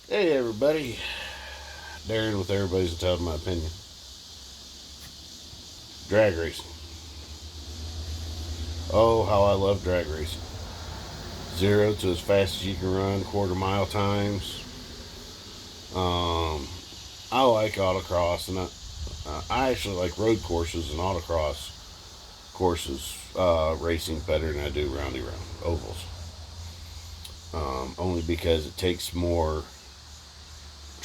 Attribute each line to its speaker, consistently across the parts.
Speaker 1: Hey everybody, Darren with Everybody's Entitled to My Opinion. Drag racing. Oh, how I love drag racing. 0 to as fast as you can run, quarter-mile times. Um, I like autocross, and I actually like road courses and autocross courses racing better than I do roundy round ovals. Only because it takes more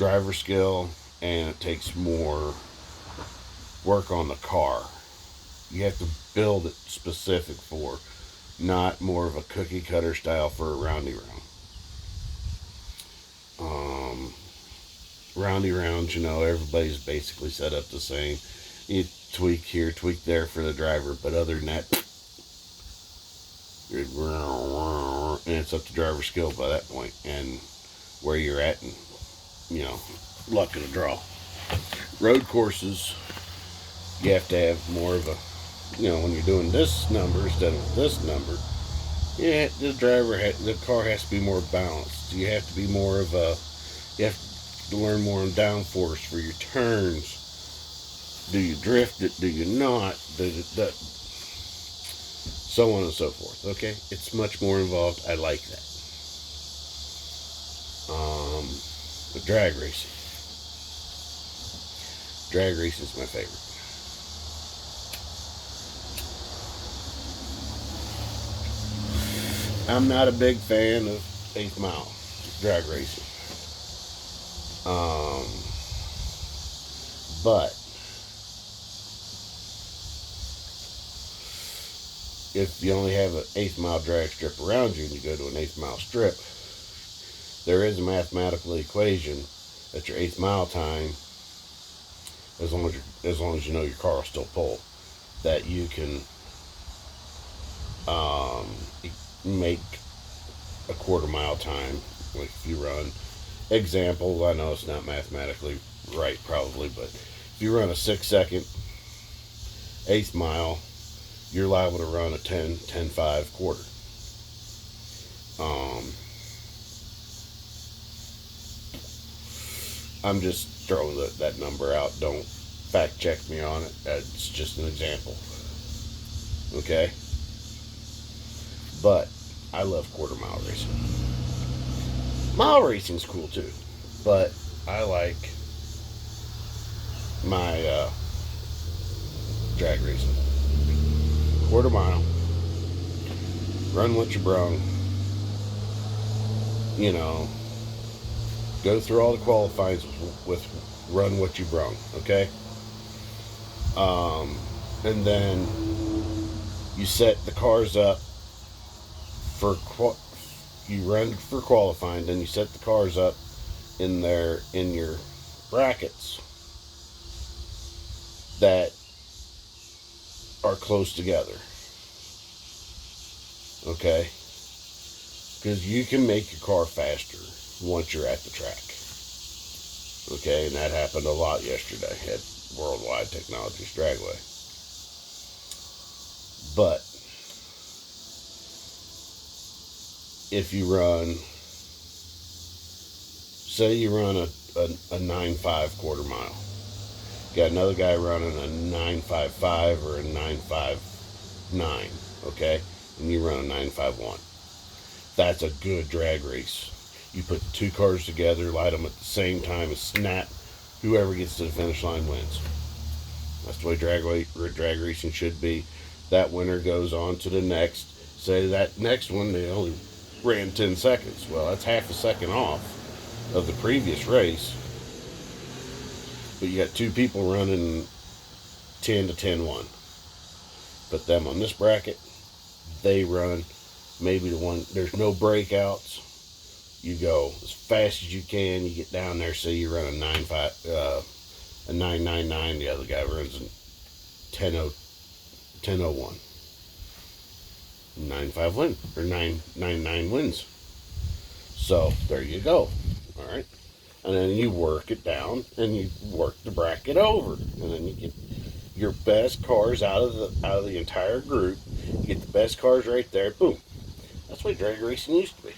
Speaker 1: driver skill and it takes more work on the car. You have to build it specific for, not more of a cookie cutter style for a roundy round. Um, Roundy rounds, everybody's basically set up the same. You tweak here, tweak there for the driver, but other than that, and it's up to driver skill by that point and where you're at, and luck of the draw. Road courses, you have to have more of a, when you're doing this number instead of this number, yeah, the car has to be more balanced. You have to be more of a, you have to learn more on downforce for your turns. Do you drift it? Do you not? So on and so forth. Okay, it's much more involved. I like that. The drag racing. Drag racing is my favorite. I'm not a big fan of eighth mile drag racing. Um, but if you only have an eighth mile drag strip around you and you go to an eighth mile strip, there is a mathematical equation that your eighth mile time, as long as you know your car will still pull, that you can um, make a quarter-mile time. Like if you run, example, I know it's not mathematically right probably, but if you run a 6 second eighth mile, you're liable to run a 10-5 quarter. Um, I'm just throwing that number out. Don't fact check me on it. It's just an example. Okay? But I love quarter mile racing. Mile racing's cool too. But I like my drag racing. Quarter mile. Run what you brung. Go through all the qualifyings with run what you brung. Okay? And then you set the cars up for you run for qualifying, then you set the cars up in your brackets that are close together. Okay? Because you can make your car faster once you're at the track. Okay? And that happened a lot yesterday at Worldwide Technologies Dragway. But if you run, say you run a 9.5 quarter mile, you got another guy running a 9.55 or a 9.59, okay, and you run a 9.51. That's a good drag race. You put the two cars together, light them at the same time, and snap. Whoever gets to the finish line wins. That's the way drag racing should be. That winner goes on to the next. Say that next one, they only ran 10 seconds. Well, that's half a second off of the previous race. But you got two people running 10 to 10-1. Put them on this bracket. They run maybe the one, there's no breakouts. You go as fast as you can. You get down there, say you run a 9.99. The other guy runs a 10.01. 9.5 win, or 9.99 wins. So there you go. All right, and then you work it down, and you work the bracket over, and then you get your best cars out of the entire group. You get the best cars right there. Boom. That's what drag racing used to be.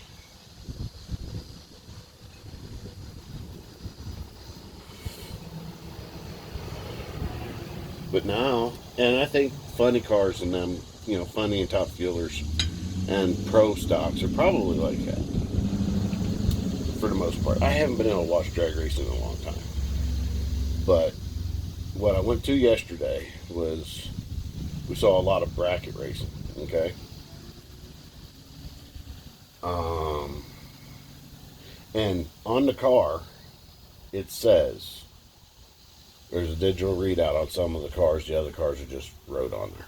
Speaker 1: But now, and I think funny cars and them, funny and top fuelers and pro stocks are probably like that for the most part. I haven't been able to watch drag racing in a long time. But what I went to yesterday was we saw a lot of bracket racing, okay? And on the car, it says there's a digital readout on some of the cars. The other cars are just wrote on there.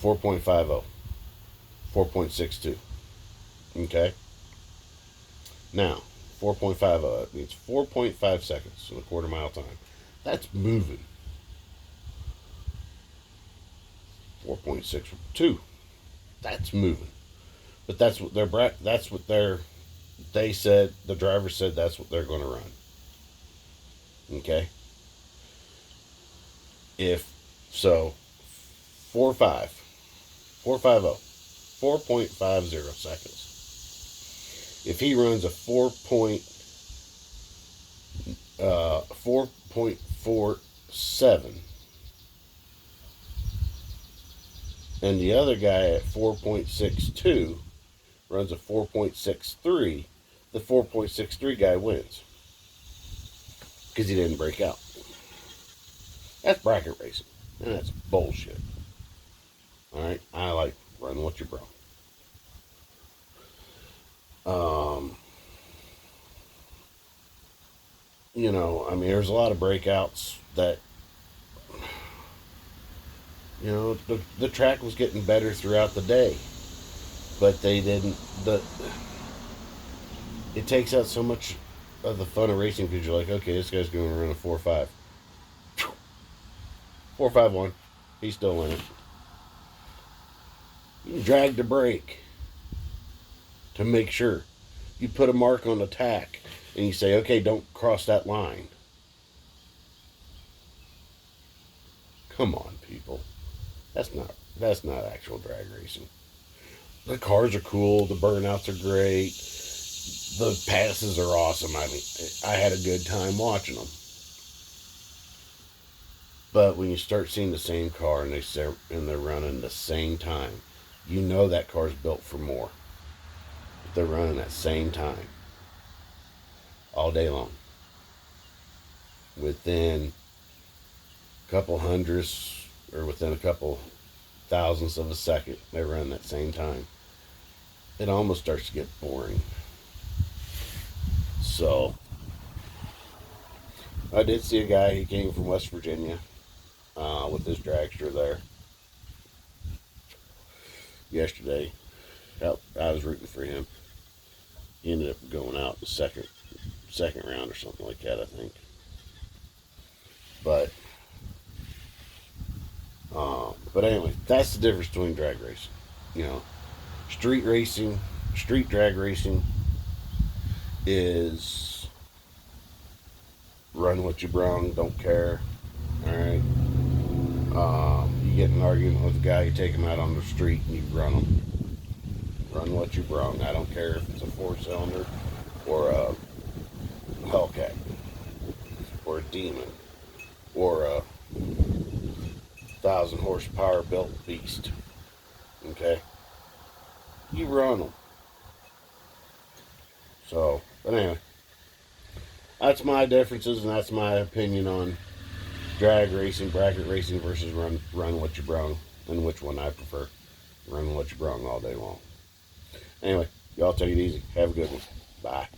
Speaker 1: 4.50, 4.62. Okay? Now, 4.50, it means 4.5 seconds in a quarter mile time. That's moving. 4.62. That's moving. But that's what they said, the driver said that's what they're going to run. Okay? If so, 4.5, 4.50, 4.50 seconds. If he runs a 4.47, and the other guy at 4.62 runs a 4.63, the 4.63 guy wins because he didn't break out. That's bracket racing, and that's bullshit. All right, I like run what you brought. There's a lot of breakouts that, the track was getting better throughout the day, but they didn't. It takes out so much of the fun of racing because you're like, okay, this guy's going to run a 4.5, 4.51, he's still in it. You drag the brake to make sure. You put a mark on the tack and you say, okay, don't cross that line. Come on, people. That's not actual drag racing. The cars are cool, the burnouts are great, the passes are awesome. I had a good time watching them. But when you start seeing the same car and they're running the same time, you know that car's built for more. But they're running that same time all day long. Within a couple hundredths or within a couple thousandths of a second, they run that same time. It almost starts to get boring. So, I did see a guy, he came from West Virginia with his dragster there yesterday. I was rooting for him. He ended up going out the second round or something like that, I think. But anyway, that's the difference between drag racing. Street racing, street drag racing is run what you brung, don't care. All right. You get in an argument with a guy, you take him out on the street and you run him. Run what you brung. I don't care if it's a 4-cylinder or a Hellcat or a Demon or a 1,000 horsepower built beast. Okay? You run them. So, but anyway, that's my differences and that's my opinion on drag racing, bracket racing versus run what you brung, and which one I prefer. Run what you brung all day long. Anyway, y'all take it easy. Have a good one. Bye.